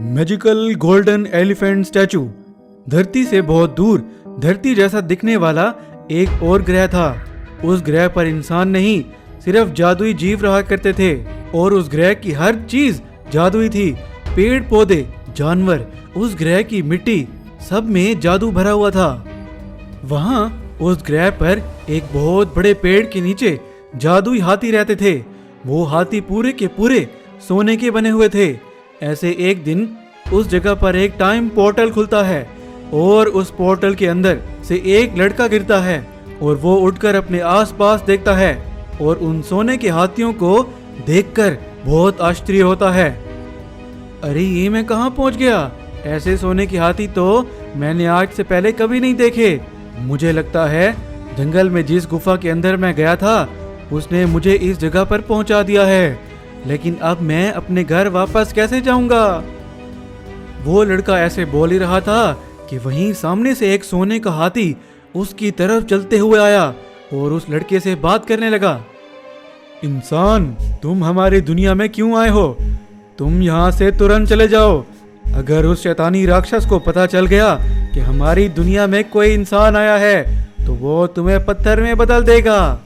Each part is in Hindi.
Magical golden elephant statue. धरती से बहुत दूर धरती जैसा दिखने वाला एक और ग्रह था। उस ग्रह पर इंसान नहीं, सिर्फ जादुई जीव रहा करते थे और उस ग्रह की हर चीज जादुई थी। पेड़ पौधे, जानवर, उस ग्रह की मिट्टी, सब में जादू भरा हुआ था। वहाँ उस ग्रह पर एक बहुत बड़े पेड़ के नीचे जादुई हाथी रहते थे। वो हाथी पूरे के पूरे सोने के बने हुए थे। ऐसे एक दिन उस जगह पर एक टाइम पोर्टल खुलता है और उस पोर्टल के अंदर से एक लड़का गिरता है और वो उठकर अपने आसपास देखता है और उन सोने के हाथियों को देखकर बहुत आश्चर्य होता है। अरे ये मैं कहाँ पहुँच गया? ऐसे सोने के हाथी तो मैंने आज से पहले कभी नहीं देखे। मुझे लगता है जंगल में जिस गुफा के अंदर मैं गया था उसने मुझे इस जगह पर पहुंचा दिया है। लेकिन अब मैं अपने घर वापस कैसे जाऊंगा? वो लड़का ऐसे बोल ही रहा था कि वहीं सामने से एक सोने का हाथी उसकी तरफ चलते हुए आया और उस लड़के से बात करने लगा। इंसान, तुम हमारी दुनिया में क्यों आए हो? तुम यहाँ से तुरंत चले जाओ। अगर उस शैतानी राक्षस को पता चल गया कि हमारी दुनिया में कोई इंसान आया है तो वो तुम्हें पत्थर में बदल देगा।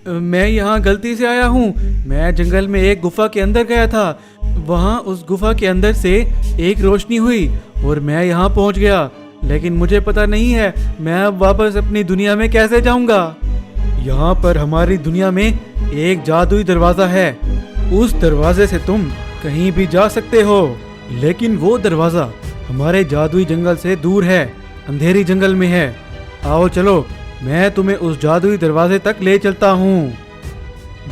मैं यहाँ गलती से आया हूँ। मैं जंगल में एक गुफा के अंदर गया था। वहाँ उस गुफा के अंदर से एक रोशनी हुई और मैं यहाँ पहुँच गया। लेकिन मुझे पता नहीं है मैं अब वापस अपनी दुनिया में कैसे जाऊँगा। यहाँ पर हमारी दुनिया में एक जादुई दरवाज़ा है। उस दरवाजे से तुम कहीं भी जा सकते हो, लेकिन वो दरवाज़ा हमारे जादुई जंगल से दूर है, अंधेरी जंगल में है। आओ चलो, मैं तुम्हें उस जादुई दरवाजे तक ले चलता हूँ।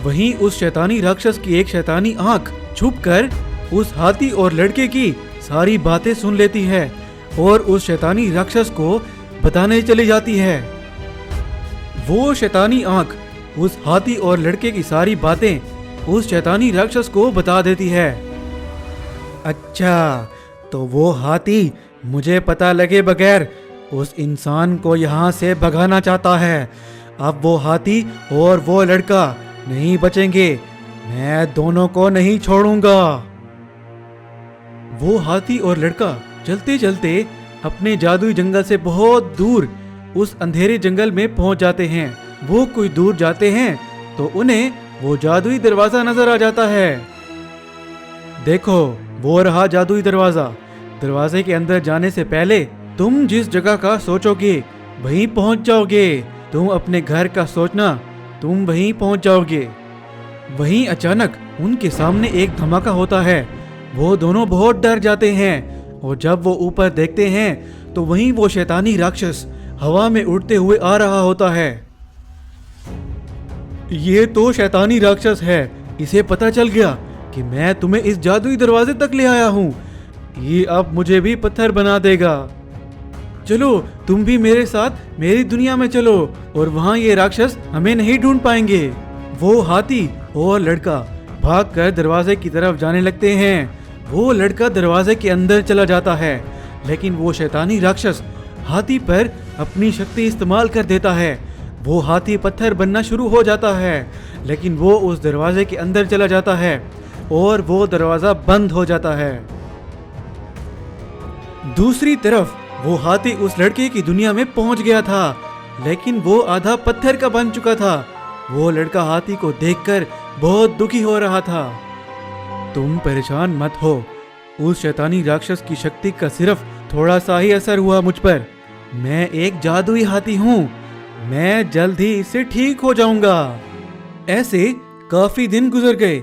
वहीं उस शैतानी राक्षस की एक शैतानी आंख छुपकर उस हाथी और लड़के की सारी बातें सुन लेती है और उस शैतानी राक्षस को बताने चली जाती है। वो शैतानी आंख उस हाथी और लड़के की सारी बातें उस शैतानी राक्षस को बता देती है। अच्छा, तो वो हाथी मुझे पता लगे बगैर उस इंसान को यहाँ से भगाना चाहता है। अब वो हाथी और वो लड़का नहीं बचेंगे। मैं दोनों को नहीं छोड़ूंगा। वो हाथी और लड़का चलते चलते अपने जादुई जंगल से बहुत दूर उस अंधेरे जंगल में पहुंच जाते हैं। वो कुछ दूर जाते हैं तो उन्हें वो जादुई दरवाजा नजर आ जाता है। देखो, वो रहा जादुई दरवाजा। दरवाजे के अंदर जाने से पहले तुम जिस जगह का सोचोगे वहीं पहुंच जाओगे। तुम अपने घर का सोचना, तुम वहीं पहुंच जाओगे। वहीं अचानक उनके सामने एक धमाका होता है। वो दोनों बहुत डर जाते हैं और जब वो ऊपर देखते हैं तो वहीं वो शैतानी राक्षस हवा में उड़ते हुए आ रहा होता है। ये तो शैतानी राक्षस है। इसे पता चल गया कि मैं तुम्हें इस जादुई दरवाजे तक ले आया हूँ। ये अब मुझे भी पत्थर बना देगा। चलो, तुम भी मेरे साथ मेरी दुनिया में चलो और वहाँ ये राक्षस हमें नहीं ढूंढ पाएंगे। वो हाथी और लड़का भागकर दरवाजे की तरफ जाने लगते हैं। वो लड़का दरवाजे के अंदर चला जाता है, लेकिन वो शैतानी राक्षस हाथी पर अपनी शक्ति इस्तेमाल कर देता है। वो हाथी पत्थर बनना शुरू हो जाता है, लेकिन वो उस दरवाजे के अंदर चला जाता है और वो दरवाजा बंद हो जाता है। दूसरी तरफ वो हाथी उस लड़के की दुनिया में पहुंच गया था, लेकिन वो आधा पत्थर का बन चुका था। वो लड़का हाथी को देखकर बहुत दुखी हो रहा था। तुम परेशान मत हो। उस शैतानी राक्षस की शक्ति का सिर्फ थोड़ा सा ही असर हुआ मुझ पर। मैं एक जादुई हाथी हूँ। मैं जल्द ही इससे ठीक हो जाऊंगा। ऐसे काफी दिन गुजर गए।